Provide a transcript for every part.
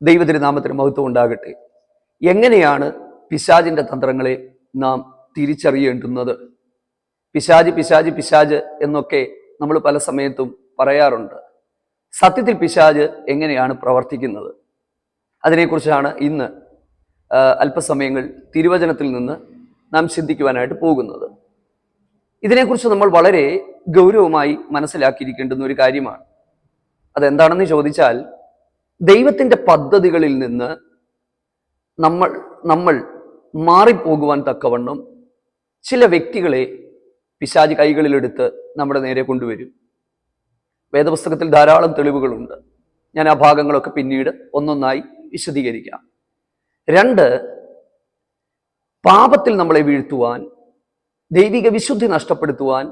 ദൈവതിരുനാമത്തിന് മഹത്വം ഉണ്ടാകട്ടെ. എങ്ങനെയാണ് പിശാചിന്റെ തന്ത്രങ്ങളെ നാം തിരിച്ചറിയേണ്ടുന്നത്? പിശാജ് പിശാജ് പിശാജ് എന്നൊക്കെ നമ്മൾ പല സമയത്തും പറയാറുണ്ട്. സത്യത്തിൽ പിശാജ് എങ്ങനെയാണ് പ്രവർത്തിക്കുന്നത്? അതിനെക്കുറിച്ചാണ് ഇന്ന് അല്പസമയങ്ങൾ തിരുവചനത്തിൽ നിന്ന് നാം ചിന്തിക്കുവാനായിട്ട് പോകുന്നത്. ഇതിനെക്കുറിച്ച് നമ്മൾ വളരെ ഗൗരവമായി മനസ്സിലാക്കിയിരിക്കേണ്ടുന്ന ഒരു കാര്യമാണ്. അതെന്താണെന്ന് ചോദിച്ചാൽ, ദൈവത്തിൻ്റെ പദ്ധതികളിൽ നിന്ന് നമ്മൾ മാറിപ്പോകുവാൻ തക്കവണ്ണം ചില വ്യക്തികളെ പിശാച് കൈകളിലെടുത്ത് നമ്മുടെ നേരെ കൊണ്ടുവരും. വേദപുസ്തകത്തിൽ ധാരാളം തെളിവുകളുണ്ട്. ഞാൻ ആ ഭാഗങ്ങളൊക്കെ പിന്നീട് ഒന്നൊന്നായി വിശദീകരിക്കാം. 2, പാപത്തിൽ നമ്മളെ വീഴ്ത്തുവാൻ, ദൈവിക വിശുദ്ധി നഷ്ടപ്പെടുത്തുവാൻ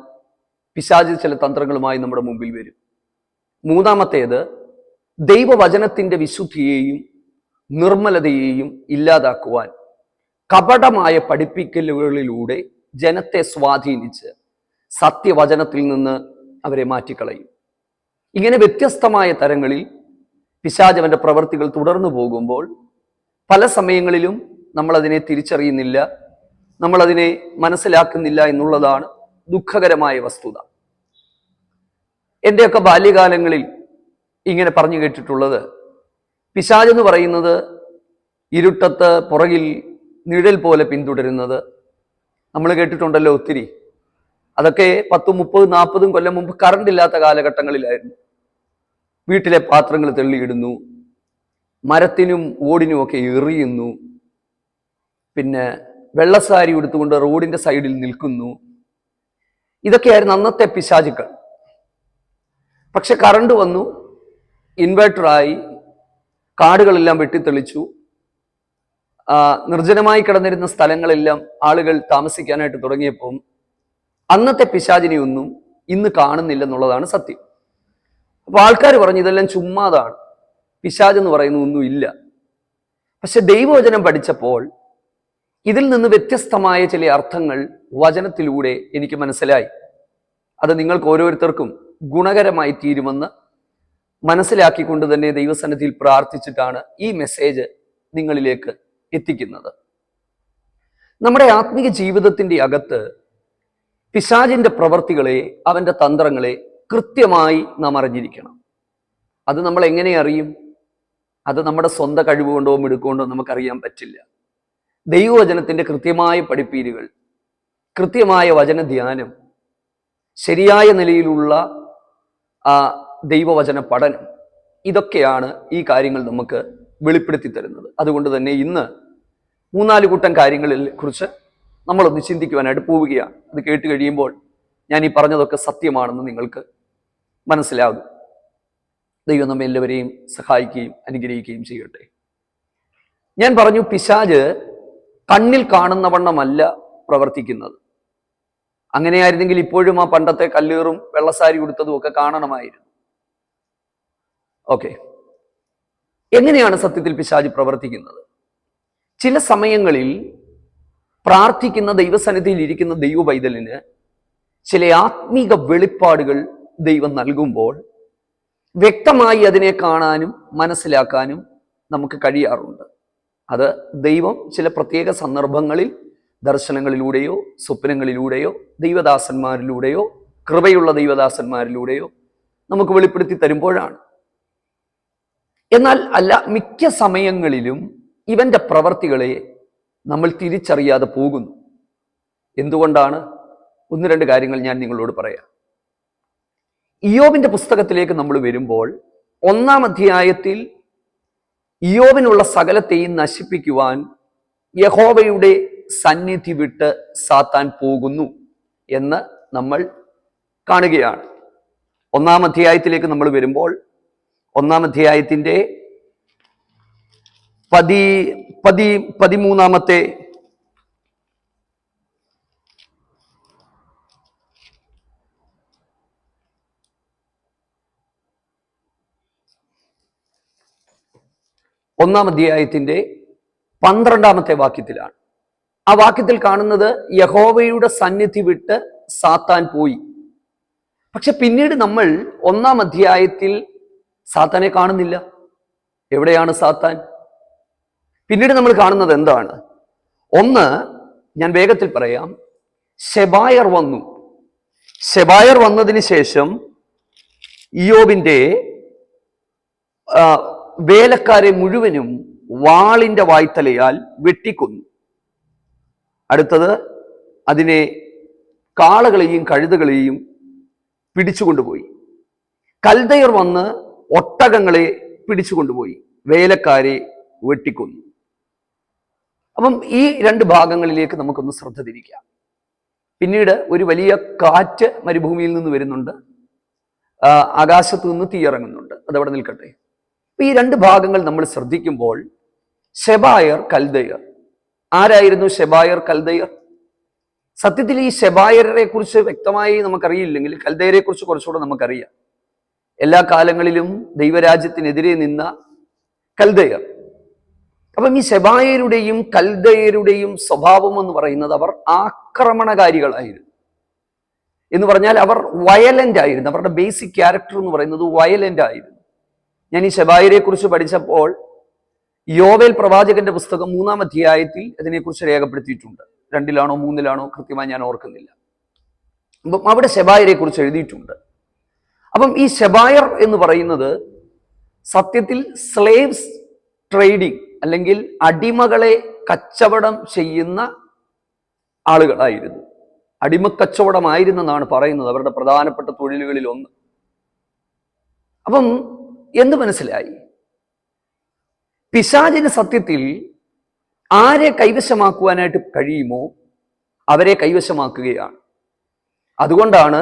പിശാച് ചില തന്ത്രങ്ങളുമായി നമ്മുടെ മുമ്പിൽ വരും. 3, ദൈവവചനത്തിൻ്റെ വിശുദ്ധിയെയും നിർമ്മലതയെയും ഇല്ലാതാക്കുവാൻ കപടമായ പഠിപ്പിക്കലുകളിലൂടെ ജനത്തെ സ്വാധീനിച്ച് സത്യവചനത്തിൽ നിന്ന് അവരെ മാറ്റിക്കളയും. ഇങ്ങനെ വ്യത്യസ്തമായ തരങ്ങളിൽ പിശാച് അവൻ്റെ പ്രവൃത്തികൾ തുടർന്നു പോകുമ്പോൾ പല സമയങ്ങളിലും നമ്മളതിനെ തിരിച്ചറിയുന്നില്ല, നമ്മളതിനെ മനസ്സിലാക്കുന്നില്ല എന്നുള്ളതാണ് ദുഃഖകരമായ വസ്തുത. എൻ്റെയൊക്കെ ബാല്യകാലങ്ങളിൽ ഇങ്ങനെ പറഞ്ഞു കേട്ടിട്ടുള്ളത്, പിശാച് എന്ന് പറയുന്നത് ഇരുട്ടത്ത് പുറകിൽ നിഴൽ പോലെ പിന്തുടരുന്നത് നമ്മൾ കേട്ടിട്ടുണ്ടല്ലോ ഒത്തിരി. അതൊക്കെ 10, 30, 40 കൊല്ലം മുമ്പ് കറണ്ട് ഇല്ലാത്ത കാലഘട്ടങ്ങളിലായിരുന്നു. വീട്ടിലെ പാത്രങ്ങൾ തെള്ളിയിടുന്നു, മരത്തിനും ഓടിനും ഒക്കെ എറിയുന്നു, പിന്നെ വെള്ളസാരി എടുത്തുകൊണ്ട് റോഡിന്റെ സൈഡിൽ നിൽക്കുന്നു. ഇതൊക്കെയായിരുന്നു അന്നത്തെ പിശാചുക്കൾ. പക്ഷെ കറണ്ട് വന്നു, ഇൻവേർട്ടറായി, കാടുകളെല്ലാം വെട്ടിത്തെളിച്ചു, നിർജ്ജനമായി കിടന്നിരുന്ന സ്ഥലങ്ങളെല്ലാം ആളുകൾ താമസിക്കാനായിട്ട് തുടങ്ങിയപ്പോൾ അന്നത്തെ പിശാചിനെയൊന്നും ഇന്ന് കാണുന്നില്ലെന്നുള്ളതാണ് സത്യം. അപ്പോൾ ആൾക്കാർ പറഞ്ഞു ഇതെല്ലാം ചുമ്മാതാണ്, പിശാച് എന്ന് പറയുന്ന ഒന്നും ഇല്ല. പക്ഷെ ദൈവവചനം പഠിച്ചപ്പോൾ ഇതിൽ നിന്ന് വ്യത്യസ്തമായ ചില അർത്ഥങ്ങൾ വചനത്തിലൂടെ എനിക്ക് മനസ്സിലായി. അത് നിങ്ങൾക്ക് ഓരോരുത്തർക്കും ഗുണകരമായി തീരുമെന്ന് മനസ്സിലാക്കിക്കൊണ്ട് തന്നെ ദൈവസന്നിധിയിൽ പ്രാർത്ഥിച്ചിട്ടാണ് ഈ മെസ്സേജ് നിങ്ങളിലേക്ക് എത്തിക്കുന്നത്. നമ്മുടെ ആത്മീയ ജീവിതത്തിൻ്റെ അകത്ത് പിശാചിന്റെ പ്രവർത്തികളെ, അവന്റെ തന്ത്രങ്ങളെ കൃത്യമായി നാം അറിഞ്ഞിരിക്കണം. അത് നമ്മൾ എങ്ങനെ അറിയും? അത് നമ്മുടെ സ്വന്തം കഴിവുകൊണ്ടോ മിടുക്കൊണ്ടോ നമുക്കറിയാൻ പറ്റില്ല. ദൈവവചനത്തിന്റെ കൃത്യമായ പഠിപ്പീരുകൾ, കൃത്യമായ വചനധ്യാനം, ശരിയായ നിലയിലുള്ള ദൈവവചന പഠനം, ഇതൊക്കെയാണ് ഈ കാര്യങ്ങൾ നമുക്ക് വെളിപ്പെടുത്തി തരുന്നത്. അതുകൊണ്ട് തന്നെ ഇന്ന് 3-4 കൂട്ടം കാര്യങ്ങളിൽ കുറിച്ച് നമ്മളൊന്ന് ചിന്തിക്കുവാനായിട്ട് പോവുകയാണ്. അത് കേട്ട് കഴിയുമ്പോൾ ഞാൻ ഈ പറഞ്ഞതൊക്കെ സത്യമാണെന്ന് നിങ്ങൾക്ക് മനസ്സിലാകും. ദൈവം നമ്മെ എല്ലാവരെയും സഹായിക്കുകയും അനുഗ്രഹിക്കുകയും ചെയ്യട്ടെ. ഞാൻ പറഞ്ഞു, പിശാച് കണ്ണിൽ കാണുന്ന വണ്ണമല്ല പ്രവർത്തിക്കുന്നത്. അങ്ങനെയായിരുന്നെങ്കിൽ ഇപ്പോഴും ആ പണ്ടത്തെ കല്ലേറും വെള്ളസാരി ഉടുത്തതും ഒക്കെ കാണണമായിരുന്നു. ഓക്കെ, എങ്ങനെയാണ് സത്യത്തിൽ പിശാച് പ്രവർത്തിക്കുന്നത്? ചില സമയങ്ങളിൽ പ്രാർത്ഥിക്കുന്ന ദൈവസന്നിധിയിൽ ഇരിക്കുന്ന ദൈവ പൈതലിന് ചില ആത്മീക വെളിപ്പാടുകൾ ദൈവം നൽകുമ്പോൾ വ്യക്തമായി അതിനെ കാണാനും മനസ്സിലാക്കാനും നമുക്ക് കഴിയാറുണ്ട്. അത് ദൈവം ചില പ്രത്യേക സന്ദർഭങ്ങളിൽ ദർശനങ്ങളിലൂടെയോ സ്വപ്നങ്ങളിലൂടെയോ ദൈവദാസന്മാരിലൂടെയോ കൃപയുള്ള ദൈവദാസന്മാരിലൂടെയോ നമുക്ക് വെളിപ്പെടുത്തി തരുമ്പോഴാണ്. എന്നാൽ മിക്ക സമയങ്ങളിലും ഇവന്റെ പ്രവർത്തികളെ നമ്മൾ തിരിച്ചറിയാതെ പോകുന്നു. എന്തുകൊണ്ടാണ്? 1-2 കാര്യങ്ങൾ ഞാൻ നിങ്ങളോട് പറയാം. ഇയ്യോബിന്റെ പുസ്തകത്തിലേക്ക് നമ്മൾ വരുമ്പോൾ 1-ാം അധ്യായത്തിൽ ഇയ്യോബിനുള്ള സകലത്തെയും നശിപ്പിക്കുവാൻ യഹോവയുടെ സന്നിധി വിട്ട് സാത്താൻ പോകുന്നു എന്ന് നമ്മൾ കാണുകയാണ്. 1-ാം അധ്യായത്തിലേക്ക് നമ്മൾ വരുമ്പോൾ 1-ാം അധ്യായത്തിന്റെ 13-ാമത്തെ ഒന്നാം അധ്യായത്തിന്റെ 12-ാമത്തെ വാക്യത്തിലാണ്. ആ വാക്യത്തിൽ കാണുന്നത് യഹോവയുടെ സന്നിധി വിട്ട് സാത്താൻ പോയി. പക്ഷെ പിന്നീട് നമ്മൾ 1-ാം അധ്യായത്തിൽ സാത്താനെ കാണുന്നില്ല. എവിടെയാണ് സാത്താൻ? പിന്നീട് നമ്മൾ കാണുന്നത് എന്താണ്? ഒന്ന്, ഞാൻ വേഗത്തിൽ പറയാം. ശെബായർ വന്നു. ശെബായർ വന്നതിന് ശേഷം ഇയ്യോബിന്റെ വേലക്കാരെ മുഴുവനും വാളിന്റെ വായ്ത്തലയാൽ വെട്ടിക്കൊന്നു. അടുത്തത്, അതിനെ കാളകളെയും കഴുതകളെയും പിടിച്ചുകൊണ്ടുപോയി. കൽദയർ വന്ന് ഒട്ടകങ്ങളെ പിടിച്ചുകൊണ്ടുപോയി, വേലക്കാരെ വെട്ടിക്കൊന്നു. അപ്പം ഈ രണ്ട് ഭാഗങ്ങളിലേക്ക് നമുക്കൊന്ന് ശ്രദ്ധ തിരിക്കാം. പിന്നീട് ഒരു വലിയ കാറ്റ് മരുഭൂമിയിൽ നിന്ന് വരുന്നുണ്ട്, ആകാശത്തു നിന്ന് തീയിറങ്ങുന്നുണ്ട്. അതവിടെ നിൽക്കട്ടെ. ഈ രണ്ട് ഭാഗങ്ങൾ നമ്മൾ ശ്രദ്ധിക്കുമ്പോൾ ശെബായർ, കൽദയർ. ആരായിരുന്നു ശെബായർ, കൽദയർ? സത്യത്തിൽ ഈ ശെബായരെ കുറിച്ച് വ്യക്തമായി നമുക്കറിയില്ലെങ്കിൽ കൽദയരെ കുറിച്ച് കുറച്ചുകൂടെ നമുക്കറിയാം. എല്ലാ കാലങ്ങളിലും ദൈവരാജ്യത്തിനെതിരെ നിന്ന കൽദയർ. അപ്പം ഈ ശെബായരുടെയും കൽദയരുടെയും സ്വഭാവം എന്ന് പറയുന്നത് അവർ ആക്രമണകാരികളായിരുന്നു. എന്ന് പറഞ്ഞാൽ അവർ വയലന്റ് ആയിരുന്നു. അവരുടെ ബേസിക് ക്യാരക്ടർ എന്ന് പറയുന്നത് വയലന്റ് ആയിരുന്നു. ഞാൻ ഈ ശെബായരെ കുറിച്ച് പഠിച്ചപ്പോൾ യോവേൽ പ്രവാചകന്റെ പുസ്തകം 3-ാം അധ്യായത്തിൽ അതിനെക്കുറിച്ച് രേഖപ്പെടുത്തിയിട്ടുണ്ട്. 2-ലാണോ 3-ലാണോ കൃത്യമായി ഞാൻ ഓർക്കുന്നില്ല. അപ്പം അവിടെ ശെബായരെ കുറിച്ച് എഴുതിയിട്ടുണ്ട്. അപ്പം ഈ ശെബായർ എന്ന് പറയുന്നത് സത്യത്തിൽ സ്ലേവ്സ് ട്രേഡിംഗ് അല്ലെങ്കിൽ അടിമകളെ കച്ചവടം ചെയ്യുന്ന ആളുകളായിരുന്നു. അടിമക്കച്ചവടമായിരുന്നെന്നാണ് പറയുന്നത്, അവരുടെ പ്രധാനപ്പെട്ട തൊഴിലുകളിൽ ഒന്ന്. അപ്പം എന്ത് മനസ്സിലായി? പിശാചിന് സത്യത്തിൽ ആരെ കൈവശമാക്കുവാനായിട്ട് കഴിയുമോ അവരെ കൈവശമാക്കുകയാണ്. അതുകൊണ്ടാണ്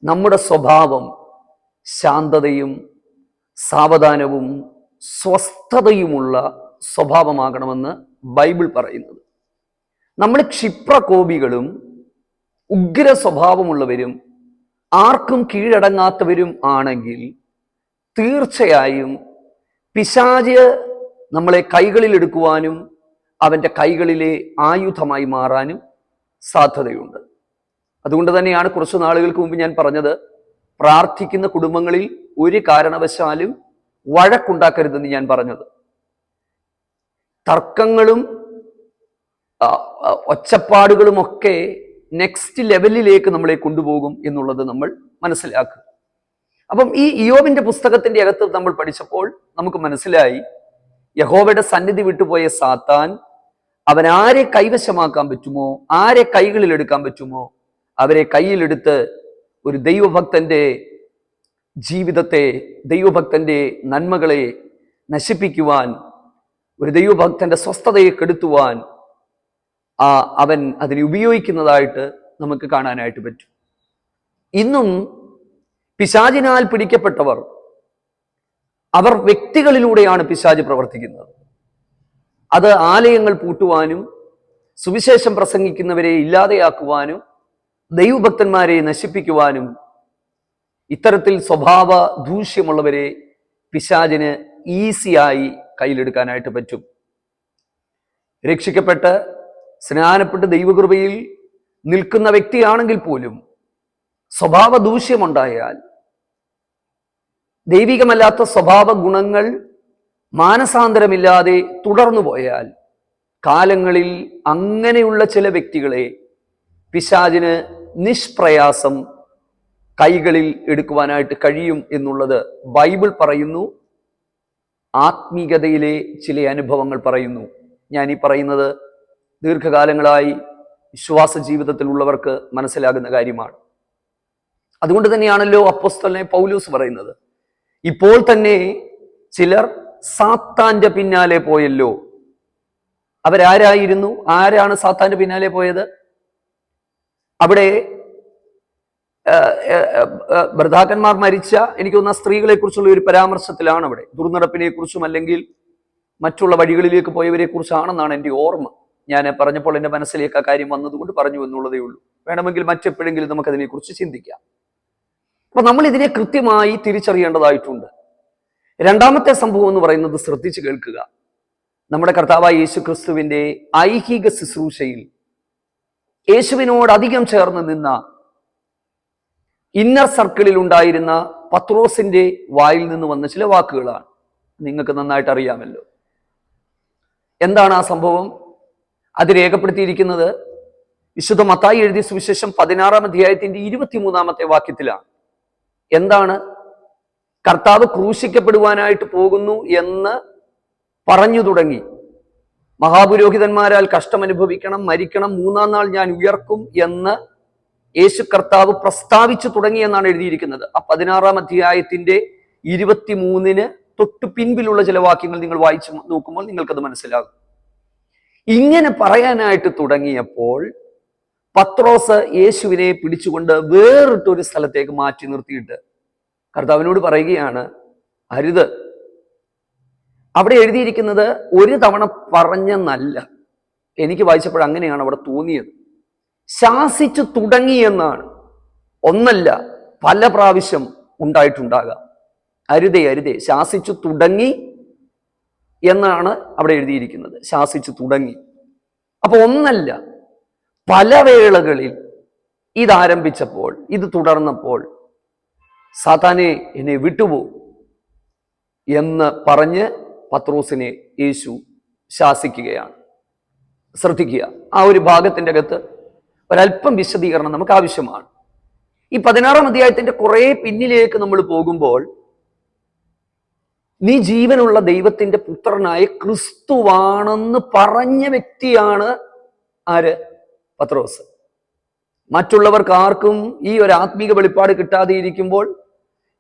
നമ്മുടെ സ്വഭാവം ശാന്തതയും സാവധാനവും സ്വസ്ഥതയുമുള്ള സ്വഭാവമാകണമെന്ന് ബൈബിൾ പറയുന്നത്. നമ്മൾ ക്ഷിപ്രകോപികളും ഉഗ്ര സ്വഭാവമുള്ളവരും ആർക്കും കീഴടങ്ങാത്തവരും ആണെങ്കിൽ തീർച്ചയായും പിശാച് നമ്മളെ കൈകളിൽ എടുക്കുവാനും അവൻ്റെ കൈകളിലെ ആയുധമായി മാറാനും സാധ്യതയുണ്ട്. അതുകൊണ്ട് തന്നെയാണ് കുറച്ചു നാളുകൾക്ക് മുമ്പ് ഞാൻ പറഞ്ഞത്, പ്രാർത്ഥിക്കുന്ന കുടുംബങ്ങളിൽ ഒരു കാരണവശാലും വഴക്കുണ്ടാക്കരുതെന്ന് ഞാൻ പറഞ്ഞത്. തർക്കങ്ങളും ഒച്ചപ്പാടുകളുമൊക്കെ നെക്സ്റ്റ് ലെവലിലേക്ക് നമ്മളെ കൊണ്ടുപോകും എന്നുള്ളത് നമ്മൾ മനസ്സിലാക്കുക. അപ്പം ഈ ഇയ്യോബിന്റെ പുസ്തകത്തിന്റെ അകത്ത് നമ്മൾ പഠിച്ചപ്പോൾ നമുക്ക് മനസ്സിലായി, യഹോവയുടെ സന്നിധി വിട്ടുപോയ സാത്താൻ അവൻ ആരെ കൈവശമാക്കാൻ പറ്റുമോ, ആരെ കൈകളിൽ എടുക്കാൻ പറ്റുമോ അവരെ കയ്യിലെടുത്ത് ഒരു ദൈവഭക്തന്റെ ജീവിതത്തെ, ദൈവഭക്തന്റെ നന്മകളെ നശിപ്പിക്കുവാൻ, ഒരു ദൈവഭക്തന്റെ സ്വസ്ഥതയെ കെടുത്തുവാൻ അവൻ അതിനെ ഉപയോഗിക്കുന്നതായിട്ട് നമുക്ക് കാണാനായിട്ട് പറ്റും. ഇന്നും പിശാചിനാൽ പിടിക്കപ്പെട്ടവർ, അവർ വ്യക്തികളിലൂടെയാണ് പിശാച് പ്രവർത്തിക്കുന്നത്. അത് ആലയങ്ങൾ പൂട്ടുവാനും സുവിശേഷം പ്രസംഗിക്കുന്നവരെ ഇല്ലാതെയാക്കുവാനും ദൈവഭക്തന്മാരെ നശിപ്പിക്കുവാനും ഇത്തരത്തിൽ സ്വഭാവ ദൂഷ്യമുള്ളവരെ പിശാചിന് ഈസിയായി കയ്യിലെടുക്കാനായിട്ട് പറ്റും. രക്ഷിക്കപ്പെട്ട് സ്നാനപ്പെട്ട് ദൈവകൃപയിൽ നിൽക്കുന്ന വ്യക്തിയാണെങ്കിൽ പോലും സ്വഭാവ ദൂഷ്യമുണ്ടായാൽ, ദൈവികമല്ലാത്ത സ്വഭാവ ഗുണങ്ങൾ മാനസാന്തരമില്ലാതെ തുടർന്നു പോയാൽ, കാലങ്ങളിൽ അങ്ങനെയുള്ള ചില വ്യക്തികളെ പിശാചിന് നിഷ്പ്രയാസം കൈകളിൽ എടുക്കുവാനായിട്ട് കഴിയും എന്നുള്ളത് ബൈബിൾ പറയുന്നു. ആത്മീകതയിലെ ചില അനുഭവങ്ങൾ പറയുന്നു. ഞാൻ ഈ പറയുന്നത് ദീർഘകാലങ്ങളായി വിശ്വാസ ജീവിതത്തിലുള്ളവർക്ക് മനസ്സിലാകുന്ന കാര്യമാണ്. അതുകൊണ്ട് തന്നെയാണല്ലോ അപ്പോസ്തലനായ പൗലോസ് പറയുന്നത്, ഇപ്പോൾ തന്നെ ചിലർ സാത്താന്റെ പിന്നാലെ പോയല്ലോ. അവരാരായിരുന്നു? ആരാണ് സാത്താന്റെ പിന്നാലെ പോയത്? അവിടെ ഭർത്താക്കന്മാർ മരിച്ച, എനിക്ക് തോന്നുന്ന സ്ത്രീകളെ കുറിച്ചുള്ള ഒരു പരാമർശത്തിലാണ് അവിടെ. ദുർനടപ്പിനെ കുറിച്ചും അല്ലെങ്കിൽ മറ്റുള്ള വഴികളിലേക്ക് പോയവരെ കുറിച്ചാണെന്നാണ് എൻ്റെ ഓർമ്മ. ഞാൻ പറഞ്ഞപ്പോൾ എൻ്റെ മനസ്സിലേക്ക് ആ കാര്യം വന്നതുകൊണ്ട് പറഞ്ഞു എന്നുള്ളതേ ഉള്ളൂ. വേണമെങ്കിൽ മറ്റെപ്പോഴെങ്കിലും നമുക്കതിനെക്കുറിച്ച് ചിന്തിക്കാം. അപ്പൊ നമ്മൾ ഇതിനെ കൃത്യമായി തിരിച്ചറിയേണ്ടതായിട്ടുണ്ട്. രണ്ടാമത്തെ സംഭവം എന്ന് പറയുന്നത്, ശ്രദ്ധിച്ചു കേൾക്കുക, നമ്മുടെ കർത്താവായ യേശു ക്രിസ്തുവിന്റെ ഐഹിക ശുശ്രൂഷയിൽ യേശുവിനോട് അധികം ചേർന്ന് നിന്ന ഇന്നർ സർക്കിളിൽ ഉണ്ടായിരുന്ന പത്രോസിന്റെ വായിൽ നിന്ന് വന്ന ചില വാക്കുകളാണ്. നിങ്ങൾക്ക് നന്നായിട്ട് അറിയാമല്ലോ. എന്താണ് ആ സംഭവം? അത് രേഖപ്പെടുത്തിയിരിക്കുന്നത് വിശുദ്ധ മത്തായി എഴുതിയ സുവിശേഷം 16-ാം അധ്യായത്തിന്റെ 23-ാമത്തെ വാക്യത്തിലാണ്. എന്താണ്? കർത്താവ് ക്രൂശിക്കപ്പെടുവാനായിട്ട് പോകുന്നു എന്ന് പറഞ്ഞു തുടങ്ങി. മഹാപുരോഹിതന്മാരാൽ കഷ്ടം അനുഭവിക്കണം, മരിക്കണം, 3-ാം നാൾ ഞാൻ ഉയർക്കും എന്ന് യേശു കർത്താവ് പ്രസ്താവിച്ചു തുടങ്ങി എന്നാണ് എഴുതിയിരിക്കുന്നത്. ആ 16-ാം അധ്യായത്തിന്റെ 23-ന് തൊട്ടു പിൻപിലുള്ള ചില വാക്യങ്ങൾ നിങ്ങൾ വായിച്ചു നോക്കുമ്പോൾ നിങ്ങൾക്കത് മനസ്സിലാകും. ഇങ്ങനെ പറയാനായിട്ട് തുടങ്ങിയപ്പോൾ പത്രോസ് യേശുവിനെ പിടിച്ചുകൊണ്ട് വേറിട്ടൊരു സ്ഥലത്തേക്ക് മാറ്റി നിർത്തിയിട്ട് കർത്താവിനോട് പറയുകയാണ്, അരുത്. അവിടെ എഴുതിയിരിക്കുന്നത് ഒരു തവണ പറഞ്ഞെന്നല്ല, എനിക്ക് വായിച്ചപ്പോൾ അങ്ങനെയാണ് അവിടെ തോന്നിയത്. ശാസിച്ചു തുടങ്ങി എന്നാണ്. ഒന്നല്ല, പല പ്രാവശ്യം ഉണ്ടായിട്ടുണ്ടാകാം. അരുതേ അരുതേ, ശാസിച്ചു തുടങ്ങി എന്നാണ് അവിടെ എഴുതിയിരിക്കുന്നത്. ശാസിച്ചു തുടങ്ങി. അപ്പൊ ഒന്നല്ല, പല വേളകളിൽ ഇതാരംഭിച്ചപ്പോൾ, ഇത് തുടർന്നപ്പോൾ സാത്താനെ എന്നെ വിട്ടുപോകും എന്ന് പറഞ്ഞ് പത്രോസിനെ യേശു ശാസിക്കുകയാണ്. ശ്രദ്ധിക്കുക, ആ ഒരു ഭാഗത്തിന്റെ അകത്ത് ഒരല്പം വിശദീകരണം നമുക്ക് ആവശ്യമാണ്. ഈ 16-ാം അധ്യായത്തിന്റെ കുറെ പിന്നിലേക്ക് നമ്മൾ പോകുമ്പോൾ, നീ ജീവനുള്ള ദൈവത്തിന്റെ പുത്രനായ ക്രിസ്തുവാണെന്ന് പറഞ്ഞ വ്യക്തിയാണ് ആര്? പത്രോസ്. മറ്റുള്ളവർക്ക് ആർക്കും ഈ ഒരു ആത്മീക വെളിപ്പാട് കിട്ടാതെ ഇരിക്കുമ്പോൾ,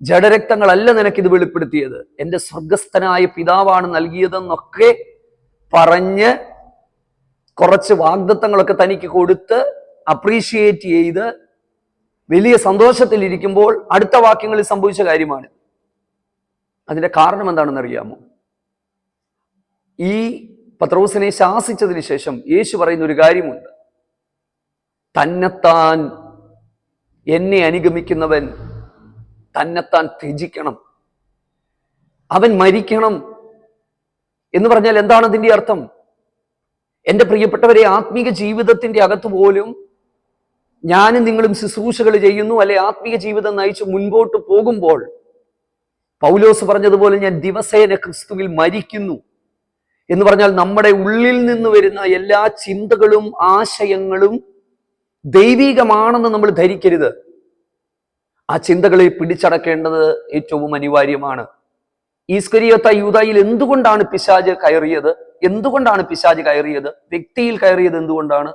ജഡരക്തങ്ങളല്ല നിനക്കിത് വെളിപ്പെടുത്തിയത്, എൻ്റെ സ്വർഗസ്ഥനായ പിതാവാണ് നൽകിയതെന്നൊക്കെ പറഞ്ഞ് കുറച്ച് വാഗ്ദത്തങ്ങളൊക്കെ തനിക്ക് കൊടുത്ത് അപ്രീഷിയേറ്റ് ചെയ്ത് വലിയ സന്തോഷത്തിലിരിക്കുമ്പോൾ അടുത്ത വാക്യങ്ങളിൽ സംഭവിച്ച കാര്യമാണ്. അതിന്റെ കാരണം എന്താണെന്ന് അറിയാമോ? ഈ പത്രോസിനെ ശാസിച്ചതിന് ശേഷം യേശു പറയുന്ന ഒരു കാര്യമുണ്ട്. തന്നെത്താൻ എന്നെ അനുഗമിക്കുന്നവൻ തന്നെത്താൻ ത്യജിക്കണം, അവൻ മരിക്കണം എന്ന് പറഞ്ഞാൽ എന്താണ് അതിന്റെ അർത്ഥം? എൻ്റെ പ്രിയപ്പെട്ടവരെ, ആത്മീക ജീവിതത്തിന്റെ അകത്ത് പോലും ഞാനും നിങ്ങളും ശുശ്രൂഷകൾ ചെയ്യുന്നു, അല്ലെ ആത്മീക ജീവിതം നയിച്ച് മുൻപോട്ട് പോകുമ്പോൾ പൗലോസ് പറഞ്ഞതുപോലെ ഞാൻ ദിവസേന ക്രിസ്തുവിൽ മരിക്കുന്നു എന്ന് പറഞ്ഞാൽ നമ്മുടെ ഉള്ളിൽ നിന്ന് വരുന്ന എല്ലാ ചിന്തകളും ആശയങ്ങളും ദൈവികമാണെന്ന് നമ്മൾ ധരിക്കരുത്. ആ ചിന്തകളെ പിടിച്ചടക്കേണ്ടത് ഏറ്റവും അനിവാര്യമാണ്. ഈസ്കരിയോത്ത യൂദായിൽ എന്തുകൊണ്ടാണ് പിശാച് കയറിയത്? എന്തുകൊണ്ടാണ് പിശാച് കയറിയത്? വ്യക്തിയിൽ കയറിയത് എന്തുകൊണ്ടാണ്?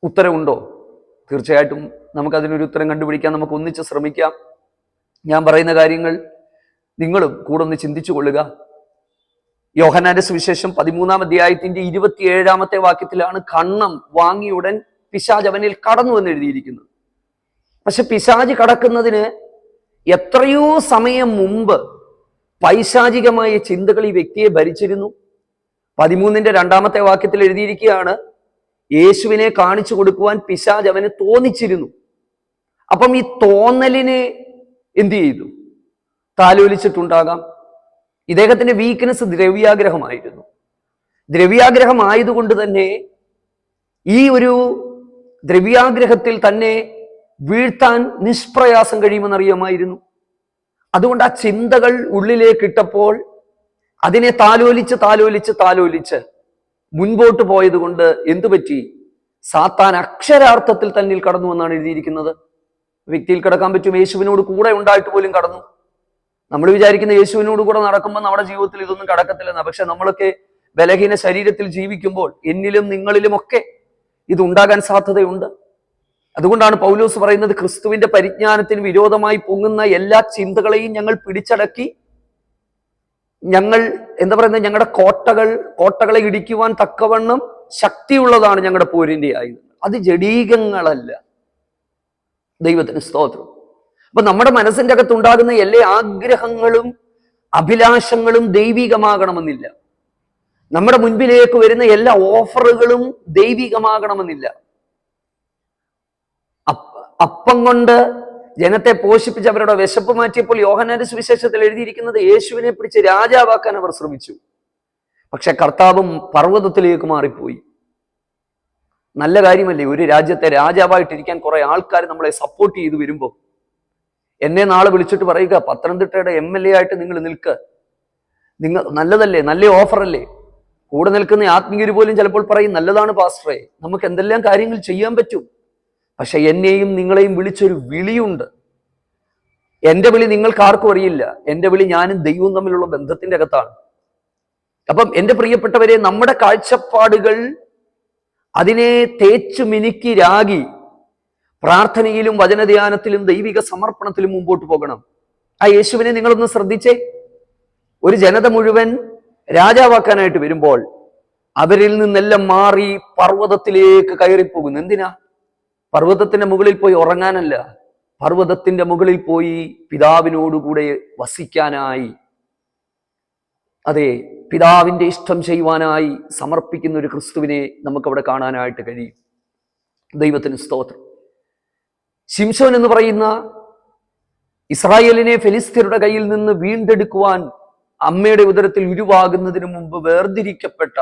ഉത്തരവുണ്ടോ? തീർച്ചയായിട്ടും നമുക്കതിനൊരു ഉത്തരം കണ്ടുപിടിക്കാൻ നമുക്ക് ഒന്നിച്ച് ശ്രമിക്കാം. ഞാൻ പറയുന്ന കാര്യങ്ങൾ നിങ്ങളും കൂടെ ഒന്ന് ചിന്തിച്ചു കൊള്ളുക. യോഹന്നാന്റെ സുവിശേഷം 13-ാം അധ്യായത്തിന്റെ 27-ാമത്തെ വാക്യത്തിലാണ് കണ്ണം വാങ്ങിയുടൻ പിശാച് അവനിൽ കടന്നു എന്ന് എഴുതിയിരിക്കുന്നത്. പക്ഷെ പിശാച് കടക്കുന്നതിന് എത്രയോ സമയം മുമ്പ് പൈശാചികമായ ചിന്തകൾ ഈ വ്യക്തിയെ ഭരിച്ചിരുന്നു. 13-ന്റെ 2-ാമത്തെ വാക്യത്തിൽ എഴുതിയിരിക്കുകയാണ്, യേശുവിനെ കാണിച്ചു കൊടുക്കുവാൻ പിശാച് അവന് തോന്നിച്ചിരുന്നു. അപ്പം ഈ തോന്നലിനെ എന്തു ചെയ്തു? താലോലിച്ചിട്ടുണ്ടാകാം. ഇദ്ദേഹത്തിന്റെ വീക്ക്നെസ് ദ്രവ്യാഗ്രഹമായിരുന്നു. ദ്രവ്യാഗ്രഹം ആയതുകൊണ്ട് തന്നെ ഈ ഒരു ദ്രവ്യാഗ്രഹത്തിൽ തന്നെ വീഴ്ത്താൻ നിഷ്പ്രയാസം കഴിയുമെന്നറിയാമായിരുന്നു. അതുകൊണ്ട് ആ ചിന്തകൾ ഉള്ളിലേക്ക് ഇട്ടപ്പോൾ അതിനെ താലോലിച്ച് താലോലിച്ച് താലോലിച്ച് മുൻപോട്ട് പോയത് കൊണ്ട് എന്തു പറ്റി? സാത്താൻ അക്ഷരാർത്ഥത്തിൽ തന്നിൽ കടന്നു എന്നാണ് എഴുതിയിരിക്കുന്നത്. വ്യക്തിയിൽ കിടക്കാൻ പറ്റും, യേശുവിനോട് കൂടെ ഉണ്ടായിട്ട് പോലും കടന്നു. നമ്മൾ വിചാരിക്കുന്ന യേശുവിനോട് കൂടെ നടക്കുമ്പോൾ നമ്മുടെ ജീവിതത്തിൽ ഇതൊന്നും കടക്കത്തില്ലെന്ന്. പക്ഷെ നമ്മളൊക്കെ ബലഹീന ശരീരത്തിൽ ജീവിക്കുമ്പോൾ എന്നിലും നിങ്ങളിലും ഒക്കെ ഇതുണ്ടാകാൻ സാധ്യതയുണ്ട്. അതുകൊണ്ടാണ് പൗലോസ് പറയുന്നത്, ക്രിസ്തുവിന്റെ പരിജ്ഞാനത്തിന് വിരോധമായി പൊങ്ങുന്ന എല്ലാ ചിന്തകളെയും ഞങ്ങൾ പിടിച്ചടക്കി, ഞങ്ങൾ ഞങ്ങളുടെ കോട്ടകളെ ഇടിക്കുവാൻ തക്കവണ്ണം ശക്തിയുള്ളതാണ് ഞങ്ങളുടെ പോരിന്റെ ആയുധങ്ങൾ. അത് ജഡീകങ്ങളല്ല. ദൈവത്തിന് സ്തോത്രം. അപ്പൊ നമ്മുടെ മനസ്സിന്റെ അകത്തുണ്ടാകുന്ന എല്ലാ ആഗ്രഹങ്ങളും അഭിലാഷങ്ങളും ദൈവികമാകണമെന്നില്ല. നമ്മുടെ മുൻപിലേക്ക് വരുന്ന എല്ലാ ഓഫറുകളും ദൈവികമാകണമെന്നില്ല. അപ്പം കൊണ്ട് ജനത്തെ പോഷിപ്പിച്ച് അവരുടെ വിശപ്പ് മാറ്റിയപ്പോൾ യോഹന്നാന്റെ സുവിശേഷത്തിൽ എഴുതിയിരിക്കുന്നത്, യേശുവിനെ പിടിച്ച് രാജാവാക്കാൻ അവർ ശ്രമിച്ചു. പക്ഷെ കർത്താവും പർവ്വതത്തിലേക്ക് മാറിപ്പോയി. നല്ല കാര്യമല്ലേ? ഒരു രാജ്യത്തെ രാജാവായിട്ടിരിക്കാൻ കുറെ ആൾക്കാർ നമ്മളെ സപ്പോർട്ട് ചെയ്ത് വരുമ്പോൾ എന്നെ നാളെ വിളിച്ചിട്ട് പറയുക, പത്തനംതിട്ടയുടെ MLA ആയിട്ട് നിങ്ങൾ നിൽക്ക്, നിങ്ങൾ നല്ലതല്ലേ, നല്ല ഓഫറല്ലേ? കൂടെ നിൽക്കുന്ന ആത്മീയര് പോലും ചിലപ്പോൾ പറയും, നല്ലതാണ് പാസ്റ്ററെ, നമുക്ക് എന്തെല്ലാം കാര്യങ്ങൾ ചെയ്യാൻ പറ്റും. പക്ഷെ എന്നെയും നിങ്ങളെയും വിളിച്ചൊരു വിളിയുണ്ട്. എന്റെ വിളി നിങ്ങൾക്ക് ആർക്കും അറിയില്ല. എന്റെ വിളി ഞാനും ദൈവവും തമ്മിലുള്ള ബന്ധത്തിന്റെ അകത്താണ്. അപ്പം എന്റെ പ്രിയപ്പെട്ടവരെ, നമ്മുടെ കാഴ്ചപ്പാടുകൾ അതിനെ തേച്ചു മിനുക്കി രാഗി പ്രാർത്ഥനയിലും വചനധ്യാനത്തിലും ദൈവിക സമർപ്പണത്തിലും മുമ്പോട്ട് പോകണം. ആ യേശുവിനെ നിങ്ങളൊന്ന് ശ്രദ്ധിച്ചേ. ഒരു ജനത മുഴുവൻ രാജാവാക്കാനായിട്ട് വരുമ്പോൾ അവരിൽ നിന്നെല്ലാം മാറി പർവ്വതത്തിലേക്ക് കയറിപ്പോകുന്നു. എന്തിനാ? പർവ്വതത്തിന്റെ മുകളിൽ പോയി ഉറങ്ങാനല്ല, പർവ്വതത്തിന്റെ മുകളിൽ പോയി പിതാവിനോടുകൂടെ വസിക്കാനായി, അതെ, പിതാവിന്റെ ഇഷ്ടം ചെയ്യുവാനായി സമർപ്പിക്കുന്ന ഒരു ക്രിസ്തുവിനെ നമുക്കവിടെ കാണാനായിട്ട് കഴിയും. ദൈവത്തിന് സ്തോത്രം. ശിംശോൻ എന്ന് പറയുന്ന ഇസ്രായേലിനെ ഫെലിസ്ത്യരുടെ കയ്യിൽ നിന്ന് വീണ്ടെടുക്കുവാൻ അമ്മയുടെ ഉദരത്തിൽ ഉരുവാകുന്നതിന് മുമ്പ് വേർതിരിക്കപ്പെട്ട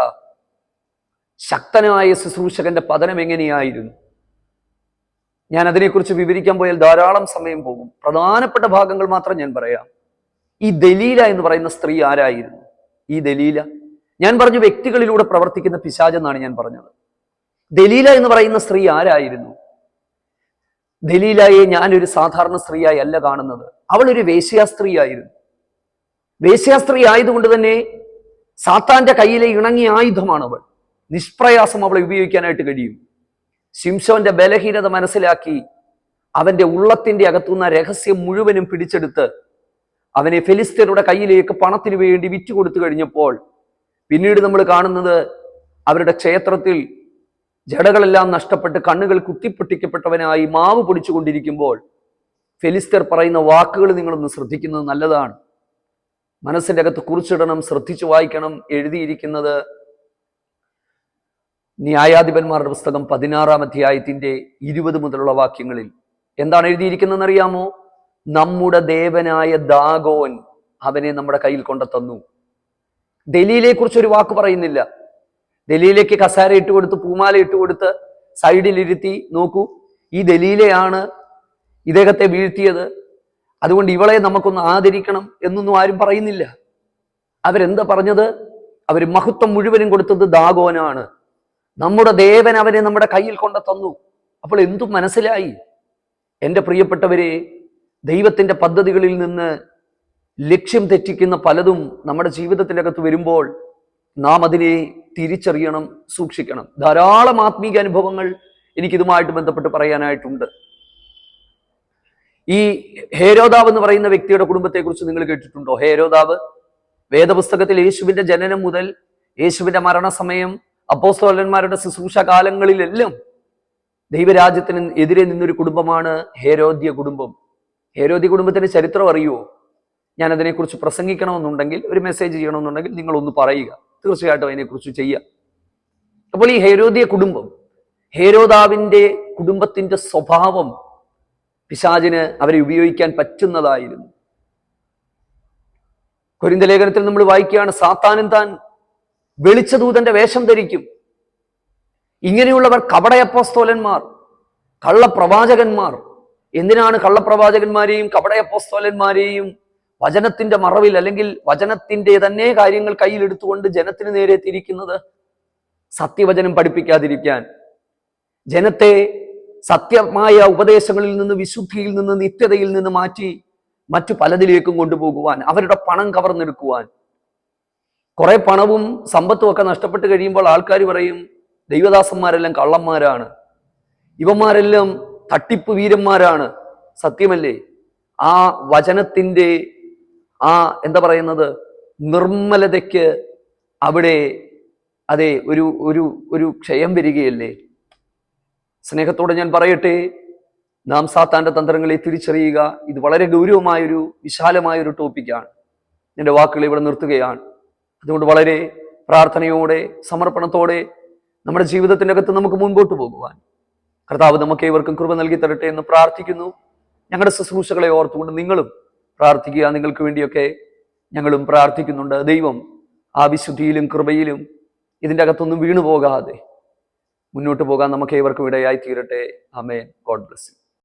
ശക്തനായ ശുശ്രൂഷകന്റെ പതനം എങ്ങനെയായിരുന്നു? ഞാൻ അതിനെക്കുറിച്ച് വിവരിക്കാൻ പോയാൽ ധാരാളം സമയം പോകും. പ്രധാനപ്പെട്ട ഭാഗങ്ങൾ മാത്രം ഞാൻ പറയാം. ഈ ദലീല എന്ന് പറയുന്ന സ്ത്രീ ആരായിരുന്നു? ഈ ദലീല, ഞാൻ പറഞ്ഞു, വ്യക്തികളിലൂടെ പ്രവർത്തിക്കുന്ന പിശാചെന്നാണ് ഞാൻ പറഞ്ഞത്. ദലീല എന്ന് പറയുന്ന സ്ത്രീ ആരായിരുന്നു? ദലീലയെ ഞാനൊരു സാധാരണ സ്ത്രീയായി അല്ല കാണുന്നത്. അവൾ ഒരു വേശ്യാസ്ത്രീയായിരുന്നു. വേശ്യാസ്ത്രീ ആയതുകൊണ്ട് തന്നെ സാത്താന്റെ കയ്യിലെ ഇണങ്ങിയ ആയുധമാണ് അവൾ. നിഷ്പ്രയാസം അവളെ ഉപയോഗിക്കാനായിട്ട് കഴിയും. ശിംശോന്റെ ബലഹീനത മനസ്സിലാക്കി അവന്റെ ഉള്ളത്തിന്റെ അകത്തുനിന്ന രഹസ്യം മുഴുവനും പിടിച്ചെടുത്ത് അവനെ ഫെലിസ്ത്യരുടെ കയ്യിലേക്ക് പണത്തിന് വേണ്ടി വിറ്റുകൊടുത്തു കഴിഞ്ഞപ്പോൾ പിന്നീട് നമ്മൾ കാണുന്നത്, അവരുടെ ക്ഷേത്രത്തിൽ ജടകളെല്ലാം നഷ്ടപ്പെട്ട് കണ്ണുകൾ കുത്തിപ്പൊട്ടിക്കപ്പെട്ടവനായി മാവ് പൊടിച്ചുകൊണ്ടിരിക്കുമ്പോൾ ഫെലിസ്ത്യർ പറയുന്ന വാക്കുകൾ നിങ്ങളൊന്ന് ശ്രദ്ധിക്കുന്നത് നല്ലതാണ്. മനസ്സിന്റെ അകത്ത് കുറിച്ചിടണം, ശ്രദ്ധിച്ചു വായിക്കണം. എഴുതിയിരിക്കുന്നത് ന്യായാധിപന്മാരുടെ പുസ്തകം 16-ാം അധ്യായത്തിന്റെ 20 മുതലുള്ള വാക്യങ്ങളിൽ എന്താണ് എഴുതിയിരിക്കുന്നതെന്ന് അറിയാമോ? നമ്മുടെ ദേവനായ ദാഗോൻ അവനെ നമ്മുടെ കയ്യിൽ കൊണ്ടു തന്നു. ദലീലയെ കുറിച്ച് ഒരു വാക്ക് പറയുന്നില്ല. ദലീലയ്ക്ക് കസാര ഇട്ടുകൊടുത്ത്, പൂമാല ഇട്ടുകൊടുത്ത് സൈഡിലിരുത്തി, നോക്കൂ, ഈ ദലീലയാണ് ഇദ്ദേഹത്തെ വീഴ്ത്തിയത്, അതുകൊണ്ട് ഇവളെ നമുക്കൊന്ന് ആദരിക്കണം എന്നൊന്നും ആരും പറയുന്നില്ല. അവരെന്താ പറഞ്ഞത്? അവർ മഹത്വം മുഴുവനും കൊടുത്തത് ദാഗോനാണ്. നമ്മുടെ ദേവൻ അവനെ നമ്മുടെ കയ്യിൽ കൊണ്ടു തന്നു. അപ്പോൾ എന്തു മനസ്സിലായി? എൻ്റെ പ്രിയപ്പെട്ടവരെ, ദൈവത്തിന്റെ പദ്ധതികളിൽ നിന്ന് ലക്ഷ്യം തെറ്റിക്കുന്ന പലതും നമ്മുടെ ജീവിതത്തിൻ്റെ അകത്ത് വരുമ്പോൾ നാം അതിനെ തിരിച്ചറിയണം, സൂക്ഷിക്കണം. ധാരാളം ആത്മീക അനുഭവങ്ങൾ എനിക്കിതുമായിട്ട് ബന്ധപ്പെട്ട് പറയാനായിട്ടുണ്ട്. ഈ ഹേരോദാവ് എന്ന് പറയുന്ന വ്യക്തിയുടെ കുടുംബത്തെക്കുറിച്ച് നിങ്ങൾ കേട്ടിട്ടുണ്ടോ? ഹേരോദാവ് വേദപുസ്തകത്തിൽ യേശുവിന്റെ ജനനം മുതൽ യേശുവിന്റെ മരണസമയം, അപ്പോസ്തലന്മാരുടെ ശുശ്രൂഷ കാലങ്ങളിലെല്ലാം ദൈവരാജ്യത്തിന് എതിരെ നിന്നൊരു കുടുംബമാണ് ഹേരോദ്യ കുടുംബം. ഹേരോദ്യ കുടുംബത്തിന്റെ ചരിത്രം അറിയുമോ? ഞാൻ അതിനെക്കുറിച്ച് പ്രസംഗിക്കണമെന്നുണ്ടെങ്കിൽ, ഒരു മെസ്സേജ് ചെയ്യണമെന്നുണ്ടെങ്കിൽ നിങ്ങളൊന്ന് പറയുക, തീർച്ചയായിട്ടും അതിനെക്കുറിച്ച് ചെയ്യാം. അപ്പോൾ ഈ ഹേരോദ്യ കുടുംബം, ഹേരോദാവിന്റെ കുടുംബത്തിന്റെ സ്വഭാവം പിശാചിന് അവരെ ഉപയോഗിക്കാൻ പറ്റുന്നതായിരുന്നു. കൊരിന്ത്യ ലേഖനത്തിൽ നമ്മൾ വായിക്കുകയാണ്, സാത്താനും താൻ വെളിച്ചദൂതന്റെ വേഷം ധരിക്കും. ഇങ്ങനെയുള്ളവർ കപടയപ്പോസ്തലന്മാർ, കള്ളപ്രവാചകന്മാർ. എന്തിനാണ് കള്ളപ്രവാചകന്മാരെയും കപടയപ്പോസ്തലന്മാരെയും വചനത്തിന്റെ മറവിൽ, അല്ലെങ്കിൽ വചനത്തിന്റെ തന്നെ കാര്യങ്ങൾ കയ്യിലെടുത്തുകൊണ്ട് ജനത്തിന് നേരെ തിരിക്കുന്നത്? സത്യവചനം പഠിപ്പിക്കാതിരിക്കാൻ, ജനത്തെ സത്യമായ ഉപദേശങ്ങളിൽ നിന്ന്, വിശുദ്ധിയിൽ നിന്ന്, നിത്യതയിൽ നിന്ന് മാറ്റി മറ്റു പലതിലേക്കും കൊണ്ടുപോകുവാൻ, അവരുടെ പണം കവർന്നെടുക്കുവാൻ. കുറെ പണവും സമ്പത്തും ഒക്കെ നഷ്ടപ്പെട്ട് കഴിയുമ്പോൾ ആൾക്കാർ പറയും, ദൈവദാസന്മാരെല്ലാം കള്ളന്മാരാണ്, ഇവന്മാരെല്ലാം തട്ടിപ്പ് വീരന്മാരാണ്. സത്യമല്ലേ? ആ വചനത്തിന്റെ ആ എന്താ പറയുന്നത്, നിർമ്മലതയ്ക്ക് അവിടെ അതെ ഒരു ഒരു ഒരു ക്ഷയം വരികയല്ലേ? സ്നേഹത്തോടെ ഞാൻ പറയട്ടെ, നാം സാത്താന്റെ തന്ത്രങ്ങളെ തിരിച്ചറിയുക. ഇത് വളരെ ഗൗരവമായൊരു വിശാലമായൊരു ടോപ്പിക്കാണ്. എൻ്റെ വാക്കുകൾ ഇവിടെ നിർത്തുകയാണ്. അതുകൊണ്ട് വളരെ പ്രാർത്ഥനയോടെ, സമർപ്പണത്തോടെ നമ്മുടെ ജീവിതത്തിൻ്റെ അകത്ത് നമുക്ക് മുൻപോട്ട് പോകുവാൻ കർത്താവ് നമുക്ക് ഏവർക്കും കൃപ നൽകി തരട്ടെ എന്ന് പ്രാർത്ഥിക്കുന്നു. ഞങ്ങളുടെ ശുശ്രൂഷകളെ ഓർത്തുകൊണ്ട് നിങ്ങളും പ്രാർത്ഥിക്കുക. നിങ്ങൾക്ക് വേണ്ടിയൊക്കെ ഞങ്ങളും പ്രാർത്ഥിക്കുന്നുണ്ട്. ദൈവം ആ വിശുദ്ധിയിലും കൃപയിലും ഇതിൻ്റെ അകത്തൊന്നും വീണുപോകാതെ മുന്നോട്ട് പോകാൻ നമുക്ക് ഏവർക്കും ഇടയായി തീരട്ടെ. ആമേൻ. God bless U.